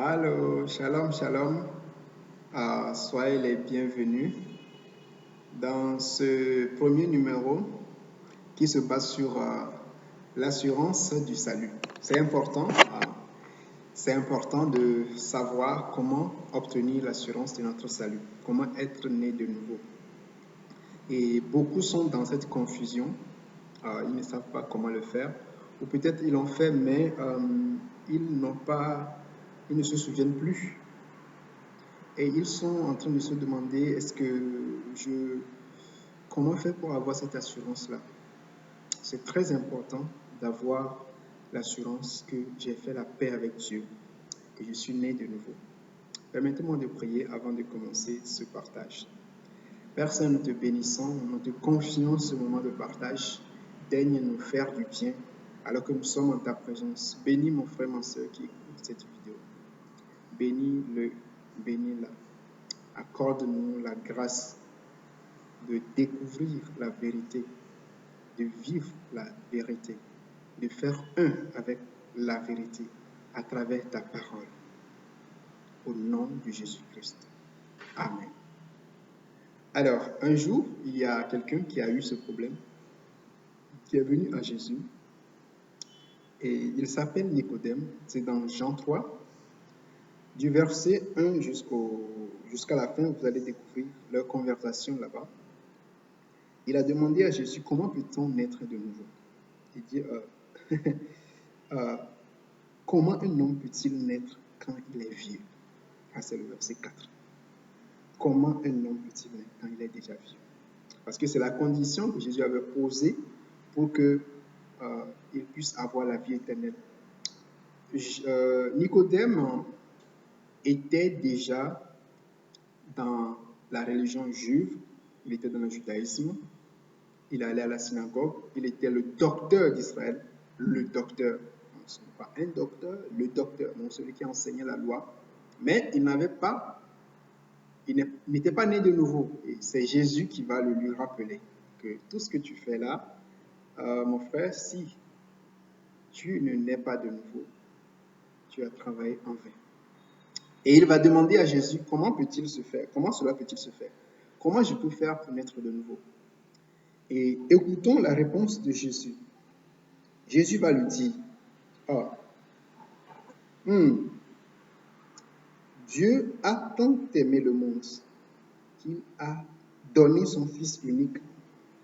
Allô, shalom, shalom. Soyez les bienvenus dans ce premier numéro qui se base sur l'assurance du salut. C'est important de savoir comment obtenir l'assurance de notre salut, comment être né de nouveau. Et beaucoup sont dans cette confusion, ils ne savent pas comment le faire, ou peut-être ils l'ont fait, mais ils ne se souviennent plus. Et ils sont en train de se demander, comment faire pour avoir cette assurance-là? C'est très important d'avoir l'assurance que j'ai fait la paix avec Dieu, que je suis né de nouveau. Permettez-moi de prier avant de commencer ce partage. Père Saint, nous te bénissons, nous te confions ce moment de partage. Daigne nous faire du bien alors que nous sommes en ta présence. Bénis mon frère, ma soeur qui écoute cette vidéo. Bénis-le, bénis-la. Accorde-nous la grâce de découvrir la vérité, de vivre la vérité, de faire un avec la vérité à travers ta parole. Au nom de Jésus-Christ. Amen. Alors, un jour, il y a quelqu'un qui a eu ce problème, qui est venu à Jésus, et il s'appelle Nicodème. C'est dans Jean 3, du verset 1 jusqu'à la fin, vous allez découvrir leur conversation là-bas. Il a demandé à Jésus, comment peut-on naître de nouveau? Il dit, comment un homme peut-il naître quand il est vieux? C'est le verset 4. Comment un homme peut-il naître quand il est déjà vieux? Parce que c'est la condition que Jésus avait posée pour qu'il puisse avoir la vie éternelle. Nicodème était déjà dans la religion juive, il était dans le judaïsme, il allait à la synagogue, il était le docteur d'Israël, le docteur, ce n'est pas un docteur, le docteur, donc celui qui enseignait la loi, mais il n'était pas né de nouveau. Et c'est Jésus qui va le lui rappeler que tout ce que tu fais là, mon frère, si tu ne nais pas de nouveau, tu as travaillé en vain. Et il va demander à Jésus comment peut-il se faire, comment cela peut-il se faire, comment je peux faire pour naître de nouveau. Et écoutons la réponse de Jésus. Jésus va lui dire, Dieu a tant aimé le monde qu'il a donné son Fils unique,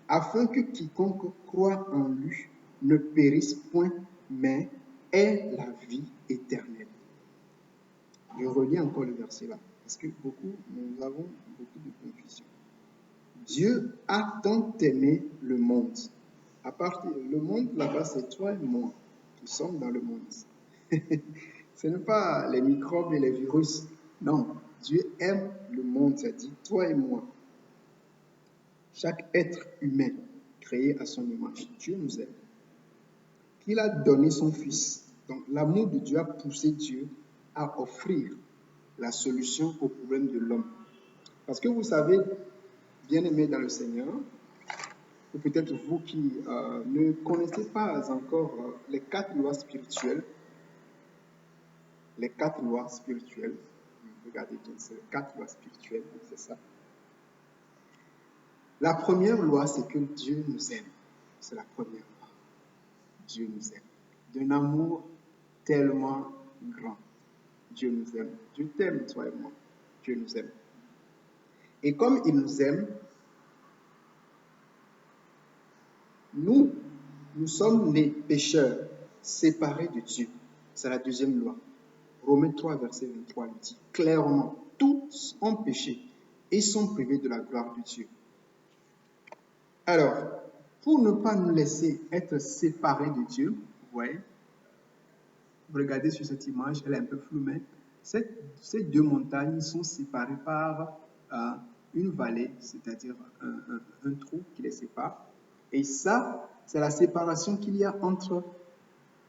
afin que quiconque croit en lui ne périsse point, mais ait la vie éternelle. Je relis encore le verset là, parce que nous avons beaucoup de confusion. Dieu a tant aimé le monde. Le monde là-bas, c'est toi et moi qui sommes dans le monde. Ce n'est pas les microbes et les virus. Non, Dieu aime le monde, c'est-à-dire toi et moi. Chaque être humain créé à son image, Dieu nous aime. Il a donné son Fils. Donc l'amour de Dieu a poussé Dieu à offrir la solution au problème de l'homme. Parce que vous savez, bien-aimés dans le Seigneur, ou peut-être vous qui ne connaissez pas encore les 4 lois spirituelles, regardez bien, c'est les 4 lois spirituelles, c'est ça. La première loi, c'est que Dieu nous aime. C'est la première loi. Dieu nous aime. D'un amour tellement grand. Dieu nous aime. Dieu t'aime, toi et moi. Dieu nous aime. Et comme il nous aime, nous sommes nés pécheurs, séparés de Dieu. C'est la deuxième loi. Romains 3, verset 23 le dit clairement, tous ont péché et sont privés de la gloire de Dieu. Alors, pour ne pas nous laisser être séparés de Dieu, vous voyez, vous regardez sur cette image, elle est un peu floue, mais ces 2 montagnes sont séparées par une vallée, c'est-à-dire un trou qui les sépare. Et ça, c'est la séparation qu'il y a entre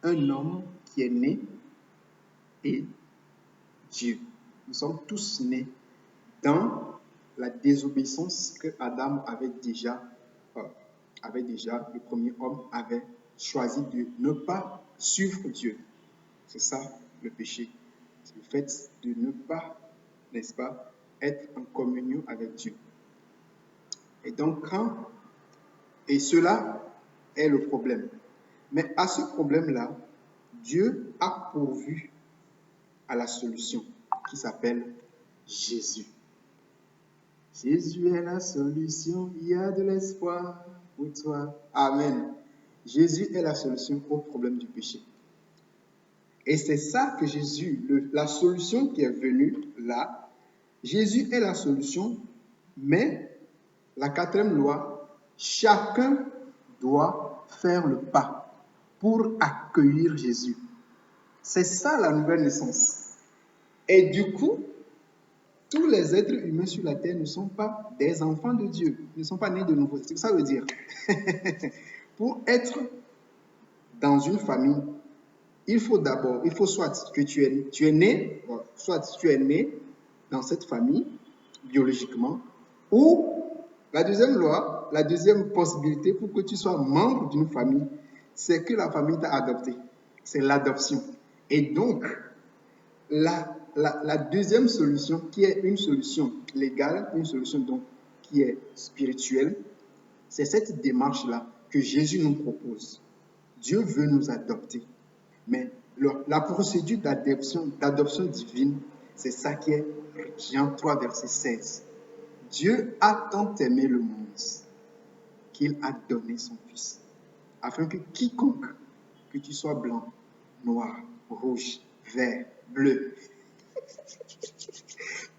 un homme qui est né et Dieu. Nous sommes tous nés dans la désobéissance que Adam avait déjà, le premier homme avait choisi de ne pas suivre Dieu. C'est ça le péché. le fait de ne pas, n'est-ce pas, être en communion avec Dieu. Et donc, et cela est le problème. Mais à ce problème-là, Dieu a pourvu à la solution qui s'appelle Jésus. Jésus est la solution, il y a de l'espoir pour toi. Amen. Jésus est la solution au problème du péché. Et c'est ça que Jésus, la solution qui est venue là, Jésus est la solution, mais la quatrième loi, chacun doit faire le pas pour accueillir Jésus. C'est ça la nouvelle naissance. Et du coup, tous les êtres humains sur la terre ne sont pas des enfants de Dieu, ne sont pas nés de nouveau. C'est ce que ça veut dire. Pour être dans une famille, il faut soit que tu es né, soit tu es né dans cette famille biologiquement, ou la deuxième loi, la deuxième possibilité pour que tu sois membre d'une famille, c'est que la famille t'a adopté. C'est l'adoption. Et donc, la deuxième solution, qui est une solution légale, une solution donc qui est spirituelle, c'est cette démarche-là que Jésus nous propose. Dieu veut nous adopter. Mais la procédure d'adoption divine, c'est ça qui est Jean 3, verset 16. Dieu a tant aimé le monde qu'il a donné son Fils, afin que quiconque, que tu sois blanc, noir, rouge, vert, bleu,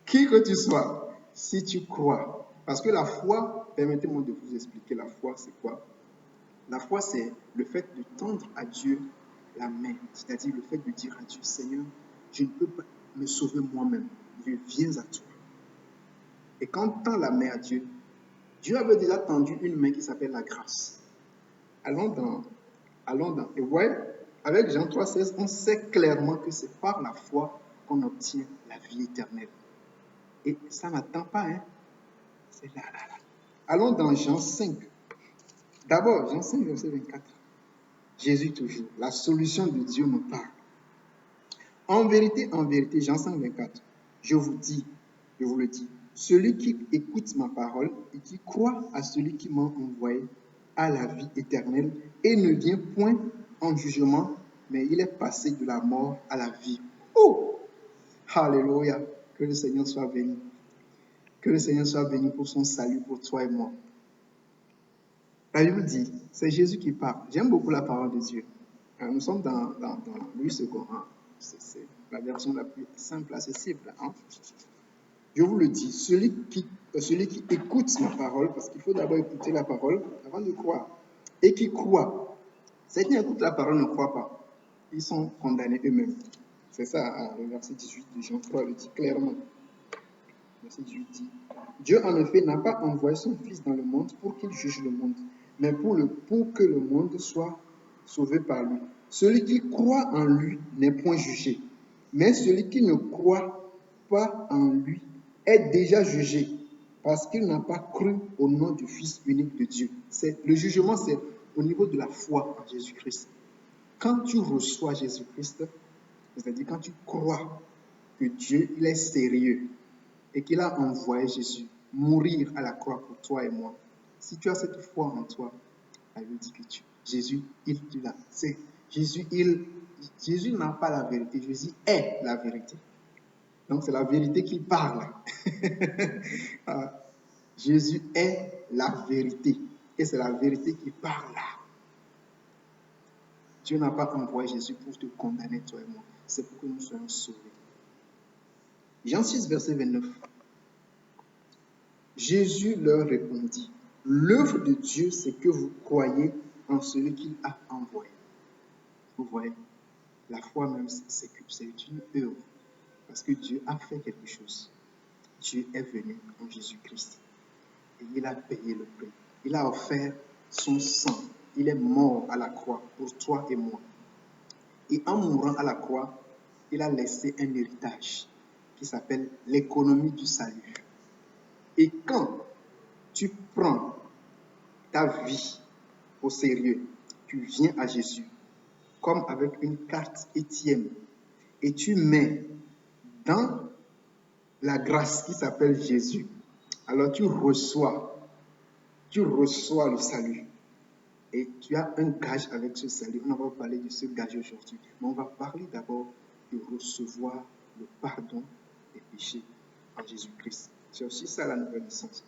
qui que tu sois, si tu crois, parce que la foi, permettez-moi de vous expliquer la foi, c'est quoi? La foi, c'est le fait de tendre à Dieu la main, c'est-à-dire le fait de dire à Dieu, Seigneur, je ne peux pas me sauver moi-même, je viens à toi. Et quand on tend la main à Dieu, Dieu avait déjà tendu une main qui s'appelle la grâce. Allons dans, et ouais, avec Jean 3,16, on sait clairement que c'est par la foi qu'on obtient la vie éternelle. Et ça n'attend pas, hein. C'est là. Allons dans Jean 5. D'abord, Jean 5, verset 24. Jésus toujours, la solution de Dieu nous parle. En vérité, Jean 5, 24, je vous le dis, celui qui écoute ma parole et qui croit à celui qui m'a envoyé a la vie éternelle et ne vient point en jugement, mais il est passé de la mort à la vie. Oh! Alléluia! Que le Seigneur soit béni. Que le Seigneur soit béni pour son salut pour toi et moi. La Bible dit, c'est Jésus qui parle. J'aime beaucoup la parole de Dieu. Nous sommes dans Louis II. C'est la version la plus simple, accessible. Je vous le dis, celui qui écoute ma parole, parce qu'il faut d'abord écouter la parole avant de croire, et qui croit. Ceux qui écoutent la parole ne croient pas. Ils sont condamnés eux-mêmes. C'est ça, le verset 18 de Jean 3 le dit clairement. Verset 18 dit, Dieu en effet n'a pas envoyé son Fils dans le monde pour qu'il juge le monde, mais pour que le monde soit sauvé par lui. Celui qui croit en lui n'est point jugé, mais celui qui ne croit pas en lui est déjà jugé, parce qu'il n'a pas cru au nom du Fils unique de Dieu. Le jugement, c'est au niveau de la foi en Jésus-Christ. Quand tu reçois Jésus-Christ, c'est-à-dire quand tu crois que Dieu, il est sérieux et qu'il a envoyé Jésus mourir à la croix pour toi et moi, si tu as cette foi en toi, elle dit que Jésus, Jésus n'a pas la vérité, Jésus est la vérité. Donc c'est la vérité qui parle. Jésus est la vérité et c'est la vérité qui parle. Dieu n'a pas envoyé Jésus pour te condamner, toi et moi. C'est pour que nous soyons sauvés. Jean 6, verset 29. Jésus leur répondit, l'œuvre de Dieu, c'est que vous croyez en celui qu'il a envoyé. Vous voyez, la foi même, c'est une œuvre. Parce que Dieu a fait quelque chose. Dieu est venu en Jésus-Christ. Et il a payé le prix. Il a offert son sang. Il est mort à la croix pour toi et moi. Et en mourant à la croix, il a laissé un héritage qui s'appelle l'économie du salut. Et quand tu prends ta vie au sérieux, tu viens à Jésus comme avec une carte ATM et tu mets dans la grâce qui s'appelle Jésus, alors tu reçois le salut. Et tu as un gage avec ce salut. On va parler de ce gage aujourd'hui. Mais on va parler d'abord de recevoir le pardon des péchés en Jésus-Christ. C'est aussi ça la nouvelle naissance.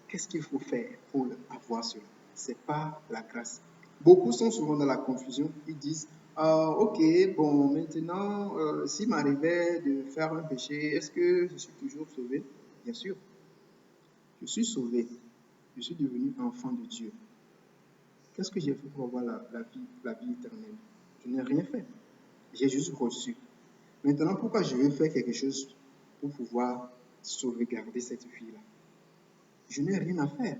Qu'est-ce qu'il faut faire pour avoir cela? C'est pas la grâce. Beaucoup sont souvent dans la confusion. Ils disent, ok, bon, maintenant, s'il m'arrivait de faire un péché, est-ce que je suis toujours sauvé? Bien sûr, je suis sauvé. Je suis devenu enfant de Dieu. Qu'est-ce que j'ai fait pour avoir la vie éternelle? Je n'ai rien fait. J'ai juste reçu. Maintenant, pourquoi je veux faire quelque chose pour pouvoir sauvegarder cette vie-là? Je n'ai rien à faire.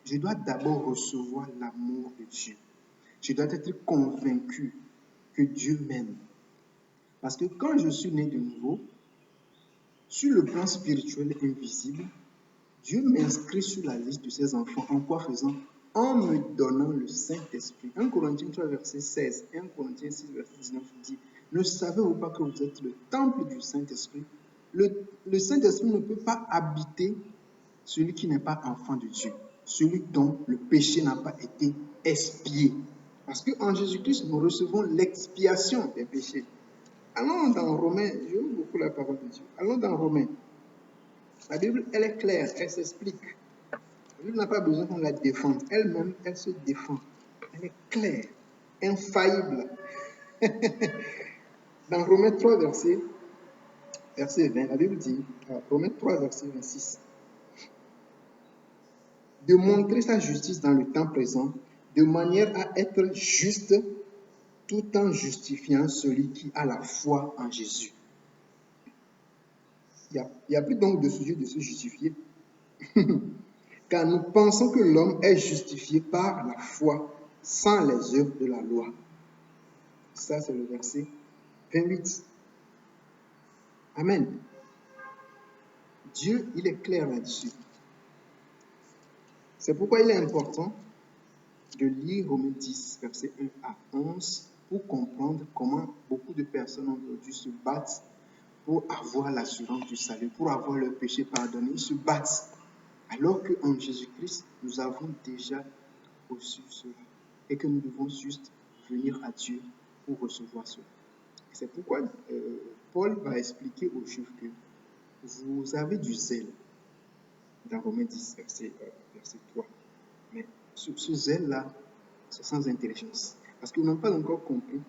Je dois d'abord recevoir l'amour de Dieu. Je dois être convaincu que Dieu m'aime. Parce que quand je suis né de nouveau, sur le plan spirituel invisible, Dieu m'inscrit sur la liste de ses enfants. En quoi faisant? En me donnant le Saint-Esprit. 1 Corinthiens 3, verset 16, 1 Corinthiens 6, verset 19 dit, ne savez-vous pas que vous êtes le temple du Saint-Esprit? Le Saint-Esprit ne peut pas habiter celui qui n'est pas enfant de Dieu, celui dont le péché n'a pas été expié. Parce qu'en Jésus-Christ, nous recevons l'expiation des péchés. Allons dans Romains, j'aime beaucoup la parole de Dieu. Allons dans Romains. La Bible, elle est claire, elle s'explique. La Bible n'a pas besoin qu'on la défende. Elle-même, elle se défend. Elle est claire, infaillible. Dans Romains 3, verset 20, la Bible dit, Romains 3, verset 26, de montrer sa justice dans le temps présent, de manière à être juste tout en justifiant celui qui a la foi en Jésus. Il n'y a plus donc de sujet de se justifier. Car nous pensons que l'homme est justifié par la foi sans les œuvres de la loi. Ça, c'est le verset 28. Amen. Dieu, il est clair là-dessus. C'est pourquoi il est important de lire Romains 10, verset 1 à 11, pour comprendre comment beaucoup de personnes aujourd'hui se battent pour avoir l'assurance du salut, pour avoir leur péché pardonné. Ils se battent. Alors qu'en Jésus-Christ, nous avons déjà reçu cela. Et que nous devons juste venir à Dieu pour recevoir cela. Et c'est pourquoi Paul va expliquer aux Juifs que vous avez du zèle dans Romains 10, verset 3. Mais ce zèle-là, c'est sans intelligence. Parce qu'ils n'ont pas encore compris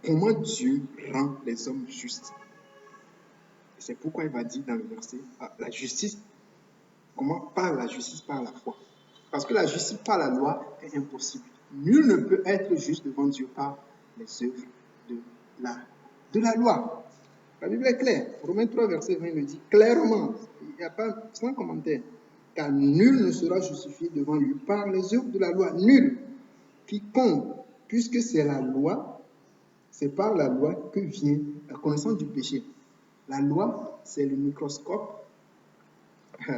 comment Dieu rend les hommes justes. Et c'est pourquoi il va dire dans le verset, la justice, comment par la justice, par la foi. Parce que la justice par la loi est impossible. Nul ne peut être juste devant Dieu par les œuvres de la loi. La Bible est claire. Romains 3, verset 20 le dit clairement. Il n'y a pas sans commentaire. Car nul ne sera justifié devant lui par les œuvres de la loi. Nul. Quiconque, puisque c'est la loi, c'est par la loi que vient la connaissance du péché. La loi, c'est le microscope.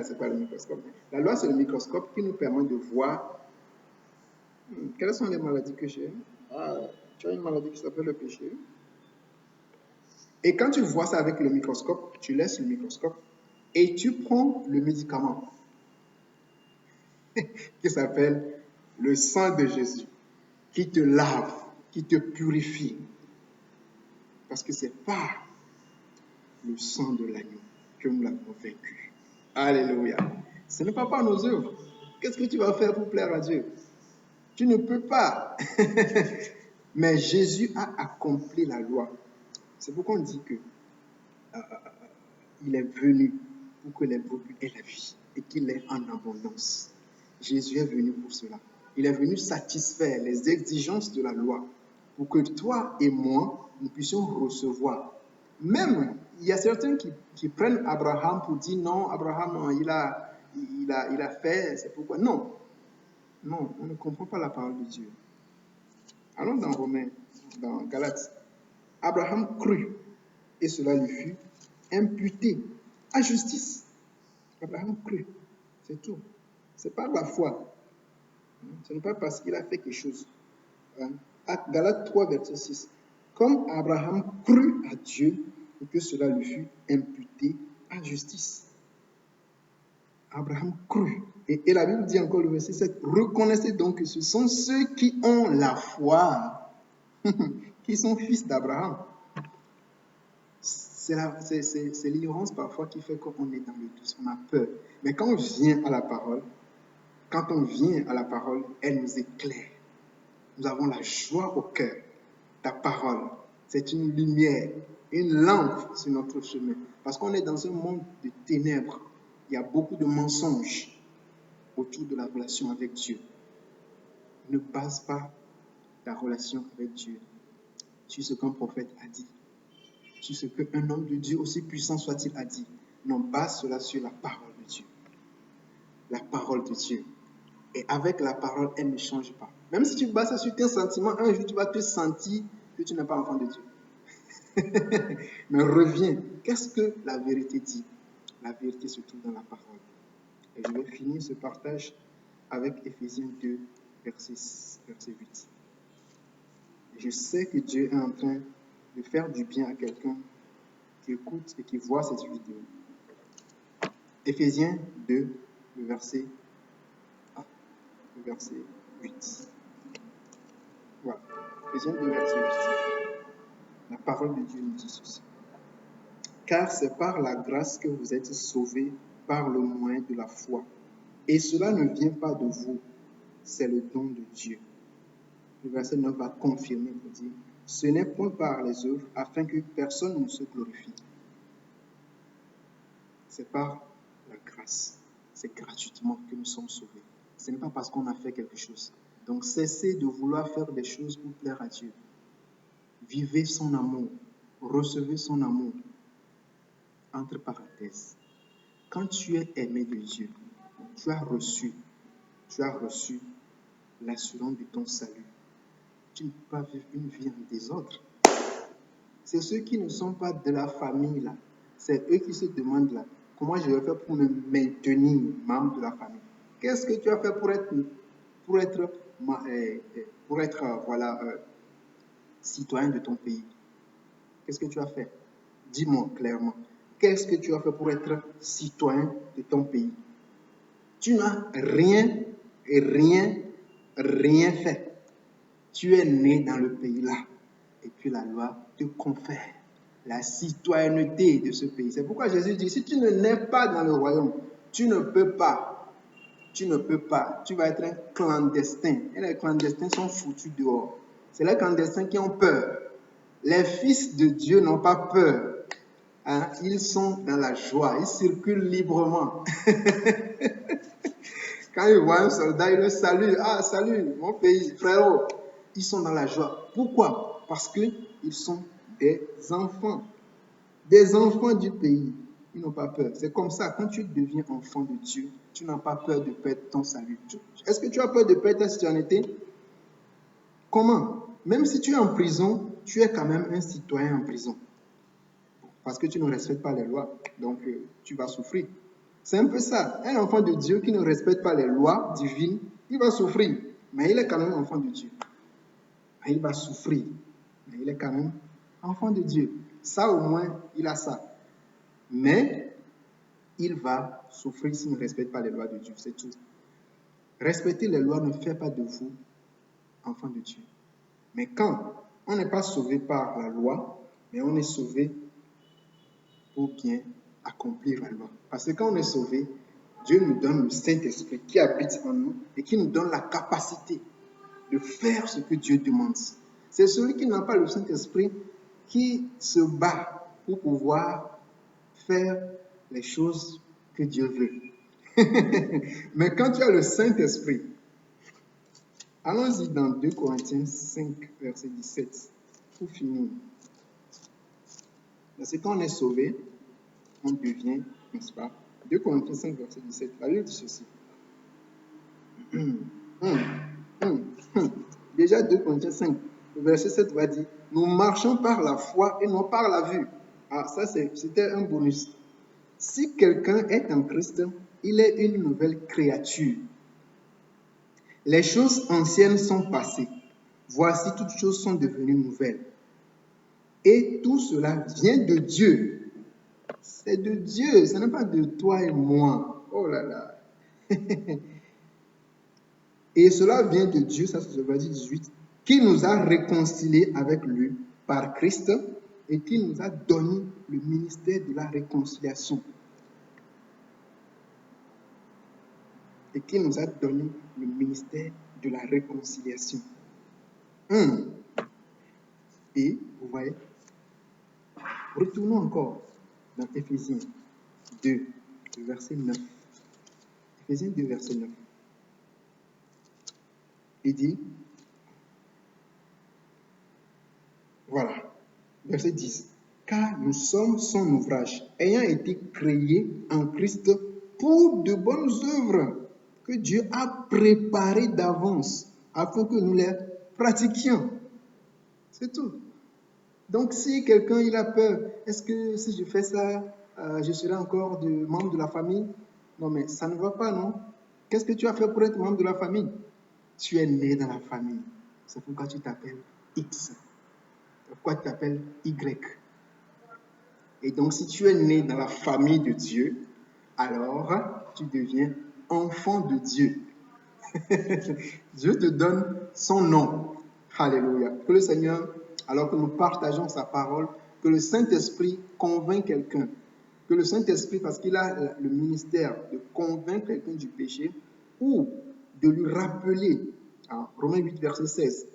C'est pas le microscope. La loi, c'est le microscope qui nous permet de voir quelles sont les maladies que j'ai. Tu as une maladie qui s'appelle le péché. Et quand tu vois ça avec le microscope, tu laisses le microscope et tu prends le médicament qui s'appelle le sang de Jésus, qui te lave, qui te purifie. Parce que c'est par le sang de l'agneau que nous l'avons vaincu. Alléluia. Ce n'est pas par nos œuvres. Qu'est-ce que tu vas faire pour plaire à Dieu? Tu ne peux pas. Mais Jésus a accompli la loi. C'est pourquoi on dit que il est venu pour que les brebis aient la vie et qu'il est en abondance. Jésus est venu pour cela. Il est venu satisfaire les exigences de la loi pour que toi et moi, nous puissions recevoir. Même, il y a certains qui prennent Abraham pour dire non, Abraham, il a fait, c'est pourquoi. Non, on ne comprend pas la parole de Dieu. Allons dans Romains, dans Galates. Abraham crut et cela lui fut imputé à justice. Abraham crut, c'est tout. C'est par la foi. Ce n'est pas parce qu'il a fait quelque chose. Galates 3, verset 6. comme Abraham crut à Dieu et que cela lui fut imputé à justice. Abraham crut. Et la Bible dit encore le verset 7, reconnaissez donc que ce sont ceux qui ont la foi, qui sont fils d'Abraham. C'est l'ignorance parfois qui fait qu'on est dans le doute, on a peur. Mais quand on vient à la parole, elle nous éclaire. Nous avons la joie au cœur. Ta parole, c'est une lumière, une lampe sur notre chemin. Parce qu'on est dans un monde de ténèbres. Il y a beaucoup de mensonges autour de la relation avec Dieu. Ne base pas ta relation avec Dieu sur ce qu'un prophète a dit, sur ce qu'un homme de Dieu, aussi puissant soit-il, a dit. Non, base cela sur la parole de Dieu. La parole de Dieu. Et avec la parole, elle ne change pas. Même si tu bases ça sur tes sentiments, un jour tu vas te sentir que tu n'es pas enfant de Dieu. Mais reviens. Qu'est-ce que la vérité dit? La vérité se trouve dans la parole. Et je vais finir ce partage avec Éphésiens 2, verset 8. Je sais que Dieu est en train de faire du bien à quelqu'un qui écoute et qui voit cette vidéo. Éphésiens 2, le verset 8. Voilà. Éphésiens 2, verset 8. La parole de Dieu nous dit ceci. Car c'est par la grâce que vous êtes sauvés par le moyen de la foi. Et cela ne vient pas de vous, c'est le don de Dieu. Le verset 9 va confirmer pour dire, ce n'est point par les œuvres afin que personne ne se glorifie. C'est par la grâce. C'est gratuitement que nous sommes sauvés. Ce n'est pas parce qu'on a fait quelque chose. Donc cessez de vouloir faire des choses pour plaire à Dieu. Vivez son amour. Recevez son amour. Entre parenthèses. Quand tu es aimé de Dieu, tu as reçu l'assurance de ton salut. Tu ne peux pas vivre une vie en désordre. C'est ceux qui ne sont pas de la famille là. C'est eux qui se demandent là, comment je vais faire pour me maintenir membre de la famille. Qu'est-ce que tu as fait pour être citoyen de ton pays? Qu'est-ce que tu as fait? Dis-moi clairement. Qu'est-ce que tu as fait pour être citoyen de ton pays? Tu n'as rien fait. Tu es né dans le pays là. Et puis la loi te confère la citoyenneté de ce pays. C'est pourquoi Jésus dit, si tu ne nais pas dans le royaume, tu ne peux pas. Tu vas être un clandestin. Et les clandestins sont foutus dehors. C'est les clandestins qui ont peur. Les fils de Dieu n'ont pas peur. Hein? Ils sont dans la joie. Ils circulent librement. Quand ils voient un soldat, ils le saluent. Ah, salut, mon pays, frérot. Ils sont dans la joie. Pourquoi? Parce qu'ils sont des enfants. Des enfants du pays. Ils n'ont pas peur. C'est comme ça, quand tu deviens enfant de Dieu, tu n'as pas peur de perdre ton salut. Est-ce que tu as peur de perdre ta citoyenneté? Comment? Même si tu es en prison, tu es quand même un citoyen en prison. Parce que tu ne respectes pas les lois. Donc, tu vas souffrir. C'est un peu ça. Un enfant de Dieu qui ne respecte pas les lois divines, il va souffrir. Mais il est quand même enfant de Dieu. Il va souffrir. Mais il est quand même enfant de Dieu. Ça, au moins, il a ça. Mais il va souffrir s'il ne respecte pas les lois de Dieu. C'est tout. Respecter les lois ne fait pas de vous enfant de Dieu. Mais quand on n'est pas sauvé par la loi, mais on est sauvé pour bien accomplir la loi. Parce que quand on est sauvé, Dieu nous donne le Saint-Esprit qui habite en nous et qui nous donne la capacité de faire ce que Dieu demande. C'est celui qui n'a pas le Saint-Esprit qui se bat pour pouvoir faire les choses que Dieu veut. Mais quand tu as le Saint-Esprit, allons-y dans 2 Corinthiens 5, verset 17, pour finir. Parce que quand on est sauvé, on devient, n'est-ce pas? 2 Corinthiens 5, verset 17, la Bible dit ceci. Déjà 2 Corinthiens 5, le verset 7 va dire, nous marchons par la foi et non par la vue. Ah, ça c'était un bonus. Si quelqu'un est en Christ, il est une nouvelle créature. Les choses anciennes sont passées. Voici, toutes choses sont devenues nouvelles. Et tout cela vient de Dieu. C'est de Dieu, ce n'est pas de toi et moi. Oh là là. Et cela vient de Dieu, ça c'est le verset 18, qui nous a réconciliés avec lui par Christ et qui nous a donné le ministère de la réconciliation. Et qui nous a donné le ministère de la réconciliation. Et, vous voyez, retournons encore dans Éphésiens 2, verset 9. Éphésiens 2, verset 9. Il dit, voilà, verset 10. Car nous sommes son ouvrage, ayant été créés en Christ pour de bonnes œuvres que Dieu a préparées d'avance afin que nous les pratiquions. C'est tout. Donc, si quelqu'un il a peur, est-ce que si je fais ça, je serai encore membre de la famille? Non, mais ça ne va pas, non? Qu'est-ce que tu as fait pour être membre de la famille? Tu es né dans la famille. C'est pourquoi tu t'appelles X. C'est pourquoi tu t'appelles Y. Et donc, si tu es né dans la famille de Dieu, alors tu deviens enfant de Dieu. Dieu te donne son nom. Alléluia. Que le Seigneur, alors que nous partageons sa parole, que le Saint-Esprit convainc quelqu'un. Que le Saint-Esprit, parce qu'il a le ministère de convaincre quelqu'un du péché ou de lui rappeler, Romains 8, verset 16,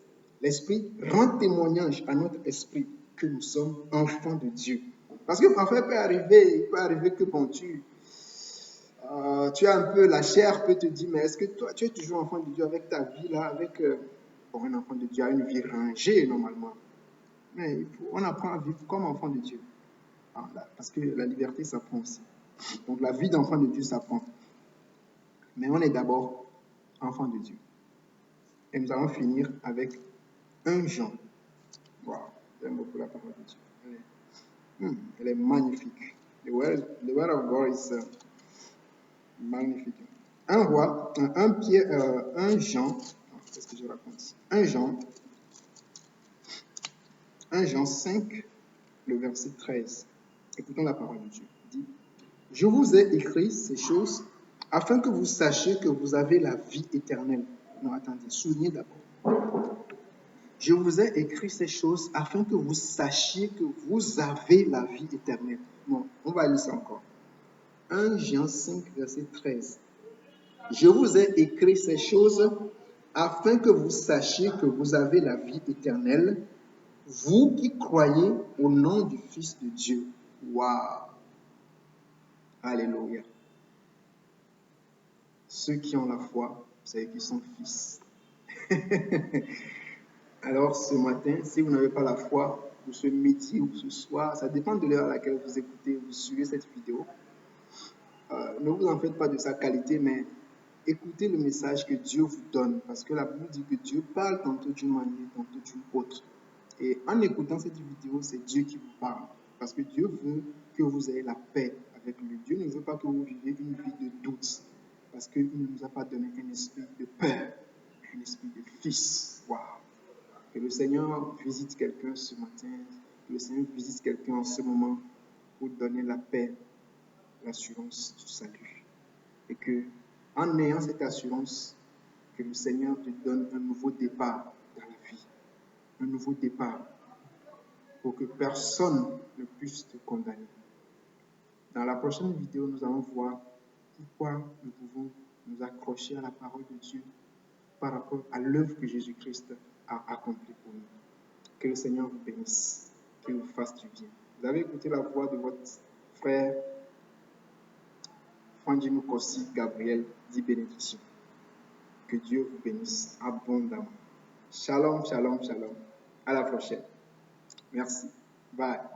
l'Esprit rend témoignage à notre esprit que nous sommes enfants de Dieu. Parce que parfois, il peut arriver que bon, tu as un peu, la chair peut te dire, mais est-ce que toi, tu es toujours enfant de Dieu avec ta vie là, avec, un enfant de Dieu a une vie rangée normalement. Mais on apprend à vivre comme enfant de Dieu. Parce que la liberté s'apprend aussi. Donc la vie d'enfant de Dieu s'apprend. Mais on est d'abord enfant de Dieu. Et nous allons finir avec 1 Jean. Wow, j'aime beaucoup la parole de Dieu. Elle est magnifique. The word of God is magnifique. 1 Jean, qu'est-ce que je raconte? 1 Jean 5, le verset 13. Écoutons la parole de Dieu. Il dit, je vous ai écrit ces choses afin que vous sachiez que vous avez la vie éternelle. Non, attendez, soulignez d'abord. Je vous ai écrit ces choses afin que vous sachiez que vous avez la vie éternelle. Non, on va lire ça encore. 1 Jean 5, verset 13. Je vous ai écrit ces choses afin que vous sachiez que vous avez la vie éternelle, vous qui croyez au nom du Fils de Dieu. Waouh! Alléluia. Ceux qui ont la foi, c'est qui sont fils. Alors ce matin, si vous n'avez pas la foi, ou ce midi ou ce soir, ça dépend de l'heure à laquelle vous écoutez, vous suivez cette vidéo. Ne vous en faites pas de sa qualité, mais écoutez le message que Dieu vous donne, parce que la Bible dit que Dieu parle tantôt d'une manière, tantôt d'une autre. Et en écoutant cette vidéo, c'est Dieu qui vous parle, parce que Dieu veut que vous ayez la paix avec lui. Dieu ne veut pas que vous viviez une vie de doute, parce qu'il ne nous a pas donné un esprit de peur, un esprit de fils. Waouh! Que le Seigneur visite quelqu'un ce matin, que le Seigneur visite quelqu'un en ce moment pour donner la paix, l'assurance du salut. Et que, en ayant cette assurance, que le Seigneur te donne un nouveau départ dans la vie, un nouveau départ, pour que personne ne puisse te condamner. Dans la prochaine vidéo, nous allons voir pourquoi nous pouvons nous accrocher à la parole de Dieu par rapport à l'œuvre que Jésus-Christ a accomplie pour nous. Que le Seigneur vous bénisse, qu'il vous fasse du bien. Vous avez écouté la voix de votre frère Fandjimou Kossi Gabriel, dit bénédiction. Que Dieu vous bénisse abondamment. Shalom, shalom, shalom. À la prochaine. Merci. Bye.